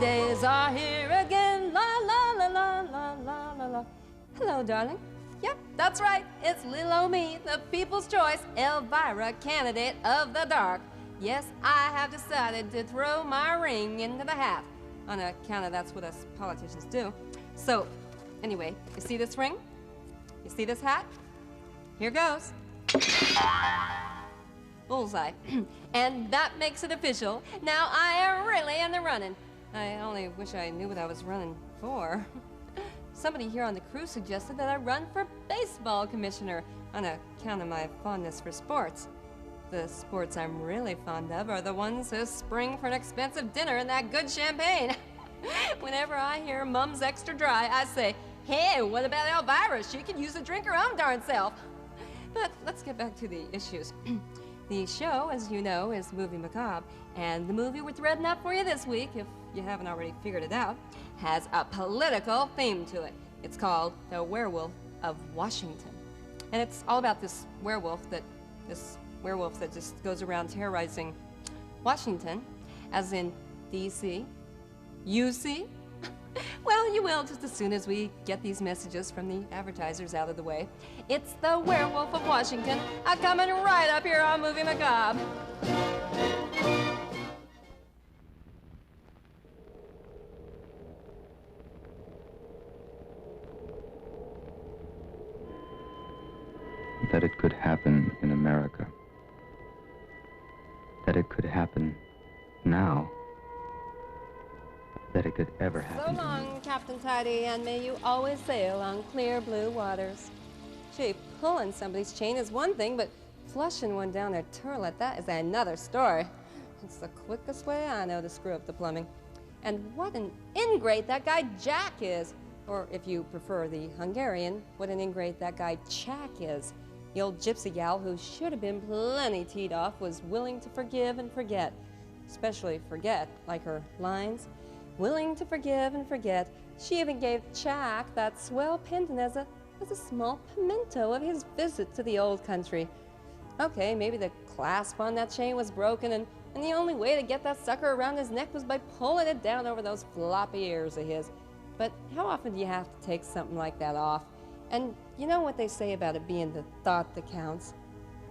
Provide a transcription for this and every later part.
days are here again. La la la la la la la la. Hello, darling. Yep, that's right. It's little old me, the people's choice, Elvira, candidate of the dark. Yes, I have decided to throw my ring into the hat. On account of that's what us politicians do. So, anyway, you see this ring? You see this hat? Here goes. Bullseye. And that makes it official. Now I am really in the running. I only wish I knew what I was running for. Somebody here on the crew suggested that I run for baseball commissioner on account of my fondness for sports. The sports I'm really fond of are the ones who spring for an expensive dinner and that good champagne. Whenever I hear Mum's Extra Dry, I say, hey, what about Elvira? She could use a drink her own darn self. But let's get back to the issues. The show, as you know, is Movie Macabre, and the movie we're threading up for you this week, if you haven't already figured it out, has a political theme to it. It's called The Werewolf of Washington. And it's all about this werewolf that just goes around terrorizing Washington, as in D.C., UC. Well, you will just as soon as we get these messages from the advertisers out of the way. It's The Werewolf of Washington, coming right up here on Movie Macabre. That it could happen in America. That it could happen now. That it could ever happen. So long, Captain Tidy, and may you always sail on clear blue waters. Gee, pulling somebody's chain is one thing, but flushing one down their toilet, that is another story. It's the quickest way I know to screw up the plumbing. And what an ingrate that guy Jack is. Or if you prefer the Hungarian, what an ingrate that guy Chak is. The old gypsy gal who should have been plenty teed off was willing to forgive and forget. Especially forget, like her lines. Willing to forgive and forget. She even gave Chak that swell pendant as a small memento of his visit to the old country. Okay, maybe the clasp on that chain was broken, and the only way to get that sucker around his neck was by pulling it down over those floppy ears of his. But how often do you have to take something like that off? And you know what they say about it being the thought that counts?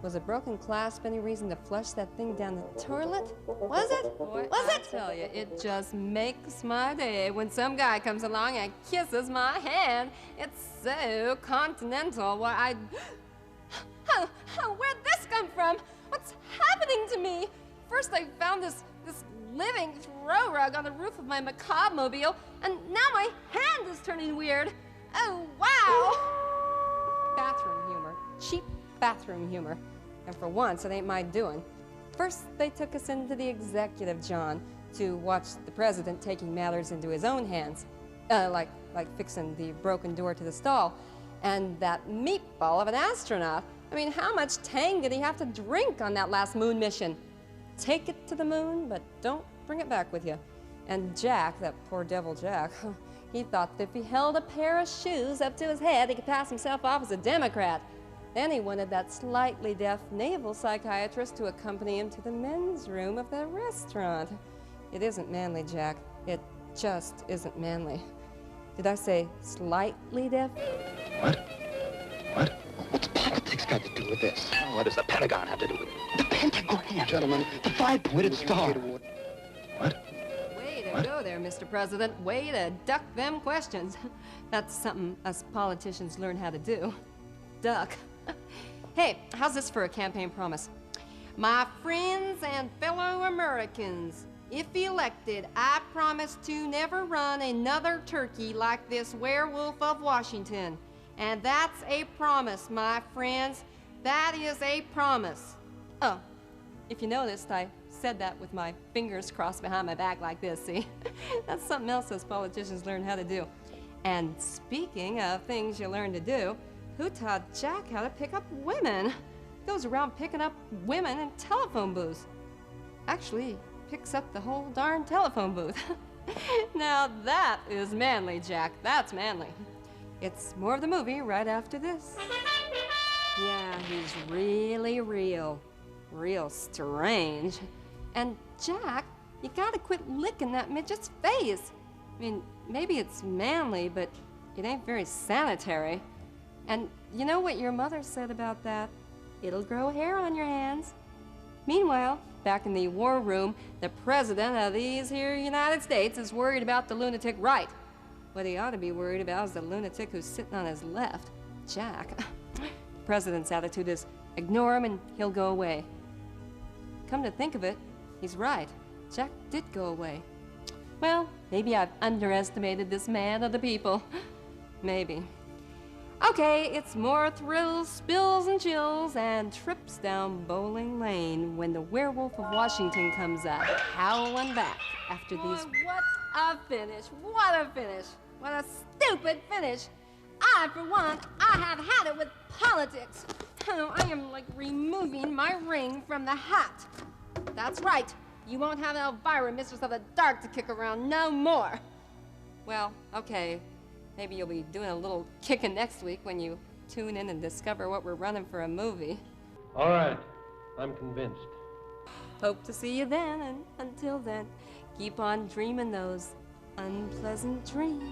Was a broken clasp any reason to flush that thing down the toilet? Was it? Boy, I tell you, it just makes my day when some guy comes along and kisses my hand. It's so continental. Why, where'd this come from? What's happening to me? First I found this living throw rug on the roof of my macabre mobile, and now my hand is turning weird. Oh, wow! Bathroom humor. Cheap bathroom humor. And for once, it ain't my doing. First, they took us into the executive John to watch the president taking matters into his own hands, like fixing the broken door to the stall. And that meatball of an astronaut. I mean, how much tang did he have to drink on that last moon mission? Take it to the moon, but don't bring it back with you. And Jack, that poor devil Jack, he thought that if he held a pair of shoes up to his head, he could pass himself off as a Democrat. Then he wanted that slightly deaf naval psychiatrist to accompany him to the men's room of the restaurant. It isn't manly, Jack. It just isn't manly. Did I say slightly deaf? What? What? What's politics got to do with this? What does the Pentagon have to do with it? The Pentagram! Gentlemen, the five-pointed star! What? Way to go there, Mr. President. Way to duck them questions. That's something us politicians learn how to do. Duck. Hey, how's this for a campaign promise? My friends and fellow Americans, if elected, I promise to never run another turkey like this werewolf of Washington. And that's a promise, my friends. That is a promise. Oh, if you noticed, I said that with my fingers crossed behind my back like this, see? That's something else us politicians learn how to do. And speaking of things you learn to do, who taught Jack how to pick up women? He goes around picking up women in telephone booths. Actually, he picks up the whole darn telephone booth. Now that is manly, Jack. That's manly. It's more of the movie right after this. Yeah, he's really real strange. And Jack, You gotta quit licking that midget's face. I mean, maybe it's manly, but it ain't very sanitary. And you know what your mother said about that? It'll grow hair on your hands. Meanwhile, back in the war room, the president of these here United States is worried about the lunatic right. What he ought to be worried about is the lunatic who's sitting on his left, Jack. The president's attitude is, ignore him and he'll go away. Come to think of it, he's right. Jack did go away. Well, maybe I've underestimated this man of the people. Maybe. Okay, it's more thrills, spills, and chills, and trips down bowling lane when the werewolf of Washington comes up, howling back after these... What a finish! What a finish! What a stupid finish! I, for one, I have had it with politics. Oh, I am like removing my ring from the hat. That's right. You won't have Elvira, Mistress of the Dark, to kick around no more. Well, okay. Maybe you'll be doing a little kicking next week when you tune in and discover what we're running for a movie. All right. I'm convinced. Hope to see you then, and until then, keep on dreaming those unpleasant dreams.